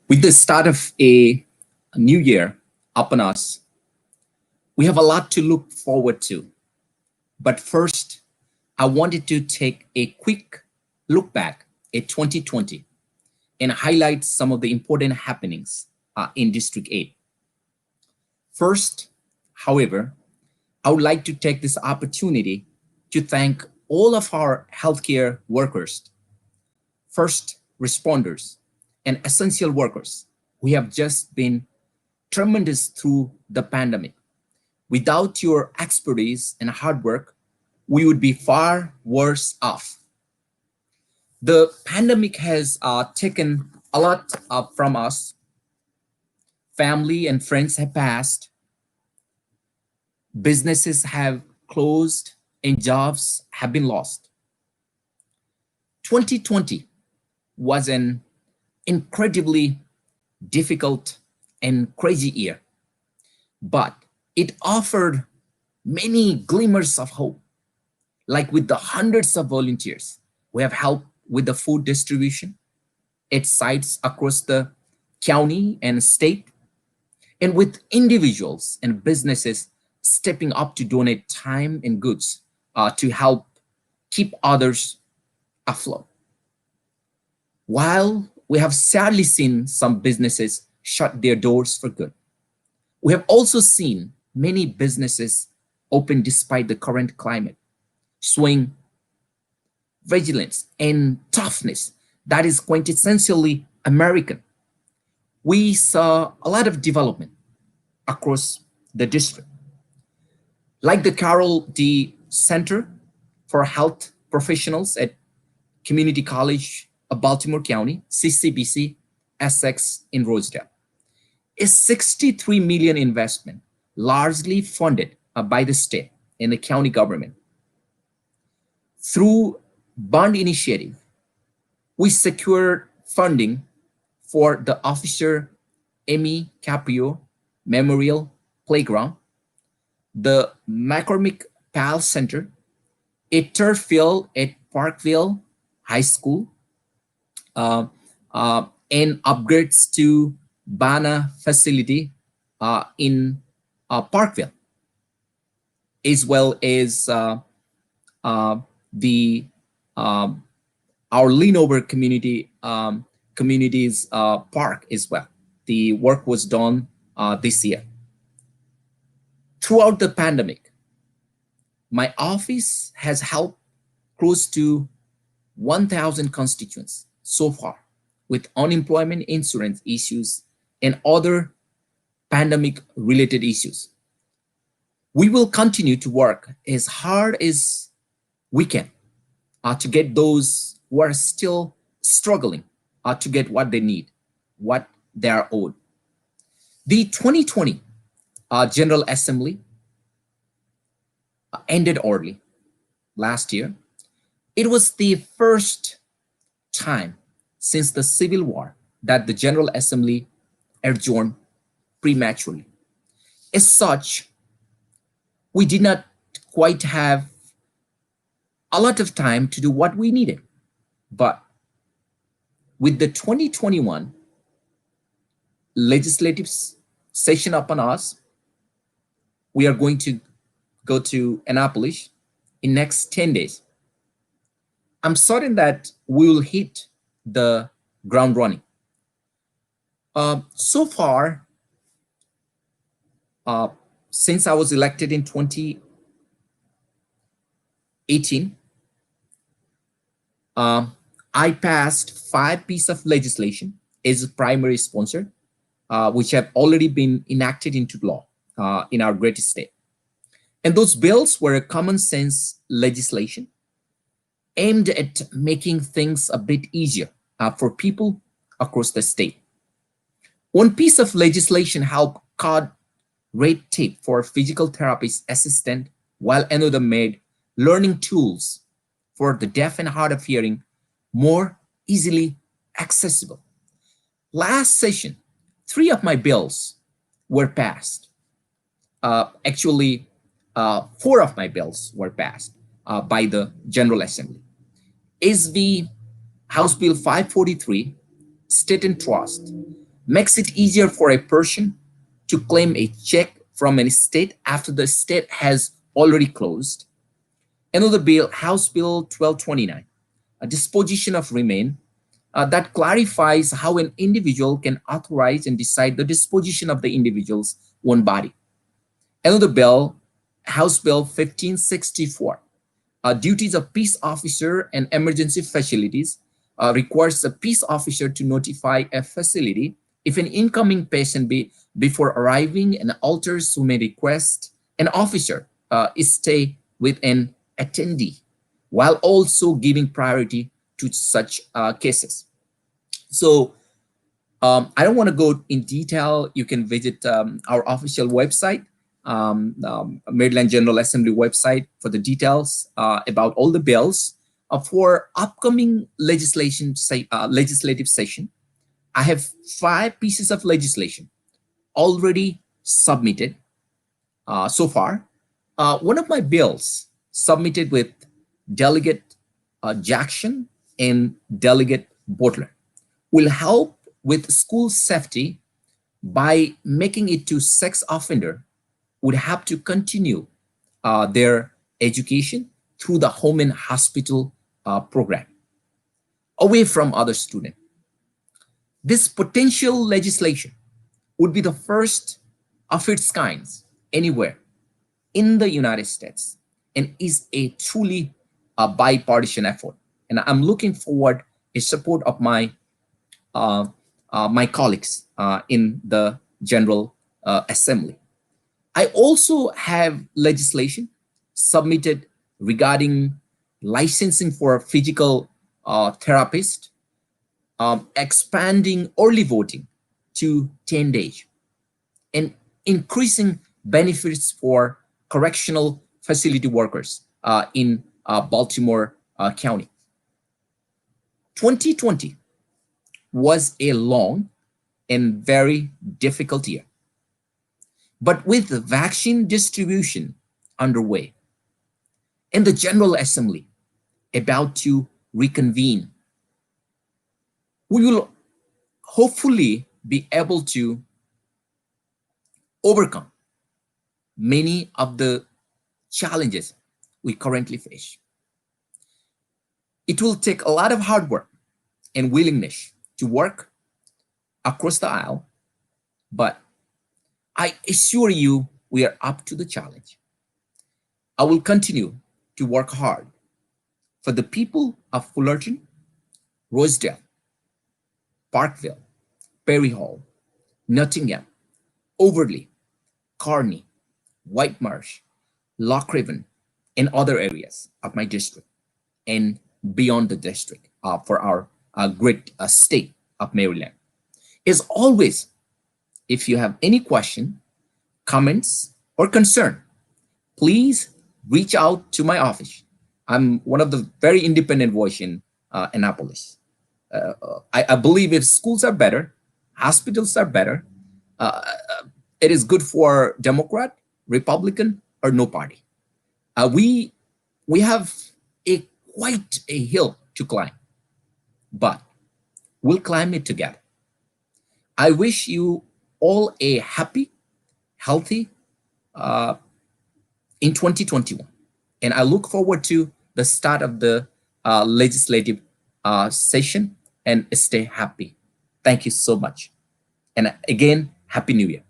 With the start of a new year upon us, we have a lot to look forward to. But first, I wanted to take a quick look back at 2020 and highlight some of the important happenings in District 8. First, however, I would like to take this opportunity to thank all of our healthcare workers, first responders, and essential workers who have just been tremendous through the pandemic. Without your expertise and hard work, we would be far worse off. The pandemic has taken a lot from us. Family and friends have passed, businesses have closed, and jobs have been lost. 2020 was an incredibly difficult and crazy year, but it offered many glimmers of hope, like with the hundreds of volunteers who have helped with the food distribution at sites across the county and state, and with individuals and businesses stepping up to donate time and goods to help keep others afloat. While we have sadly seen some businesses shut their doors for good, we have also seen many businesses open despite the current climate, showing vigilance and toughness that is quintessentially American. We saw a lot of development across the district, like the Carol D. Center for Health Professionals at Community College of Baltimore County, CCBC, Essex in Rosedale. A 63 million investment, largely funded by the state and the county government. Through bond initiative, we secured funding for the Officer Amy Caprio Memorial Playground, the McCormick Pal Center, a turf field at Parkville High School, and upgrades to Bana facility in Parkville, as well as the our Leanover communities park as well. The work was done this year. Throughout the pandemic, my office has helped close to 1,000 constituents so far with unemployment insurance issues and other pandemic related issues. We will continue to work as hard as we can to get those who are still struggling to get what they need, what they are owed. The 2020 General Assembly ended early last year. It was the first time since the Civil War that the General Assembly adjourned prematurely. As such, we did not quite have a lot of time to do what we needed. But with the 2021 legislative session upon us, we are going to go to Annapolis in next 10 days. I'm certain that we will hit the ground running. So far, since I was elected in 2018, I passed 5 pieces of legislation as a primary sponsor, which have already been enacted into law in our great state. And those bills were common sense legislation aimed at making things a bit easier for people across the state. One piece of legislation helped cut red tape for physical therapist assistant, while another made learning tools for the deaf and hard of hearing more easily accessible. Last session, 3 of my bills were passed. Actually, 4 of my bills were passed by the General Assembly. Is the House Bill 543, State and Trust, makes it easier for a person to claim a check from an estate after the estate has already closed. Another bill, House Bill 1229, a disposition of remain, that clarifies how an individual can authorize and decide the disposition of the individual's own body. Another bill, House Bill 1564, duties of peace officer and emergency facilities, requires the peace officer to notify a facility if an incoming patient before arriving, and alters who may request an officer stay with an attendee, while also giving priority to such cases. So I don't want to go in detail. You can visit our official website, Maryland General Assembly website, for the details about all the bills. For upcoming legislative session, I have 5 pieces of legislation already submitted so far. One of my bills submitted with Delegate Jackson and Delegate Butler will help with school safety by making it to sex offender would have to continue their education through the home and hospital program away from other students. This potential legislation would be the first of its kinds anywhere in the United States, and is a truly bipartisan effort. And I'm looking forward to support of my my colleagues in the General Assembly. I also have legislation submitted regarding licensing for physical therapists, expanding early voting to 10 days, and increasing benefits for correctional facility workers in Baltimore County. 2020 was a long and very difficult year. But with the vaccine distribution underway and the General Assembly about to reconvene, we will hopefully be able to overcome many of the challenges we currently face. It will take a lot of hard work and willingness to work across the aisle, but I assure you we are up to the challenge. I will continue to work hard for the people of Fullerton, Rosedale, Parkville, Perry Hall, Nottingham, Overley, Kearney, White Marsh, Loch Raven, and other areas of my district and beyond the district for our great state of Maryland. As always, if you have any question, comments, or concern, please reach out to my office. I'm one of the very independent voice in Annapolis. I believe if schools are better, hospitals are better, it is good for Democrat, Republican, or no party. We have quite a hill to climb, but we'll climb it together. I wish you all a happy, healthy in 2021, and I look forward to the start of the legislative session, and stay happy. Thank you so much. And again, Happy New Year.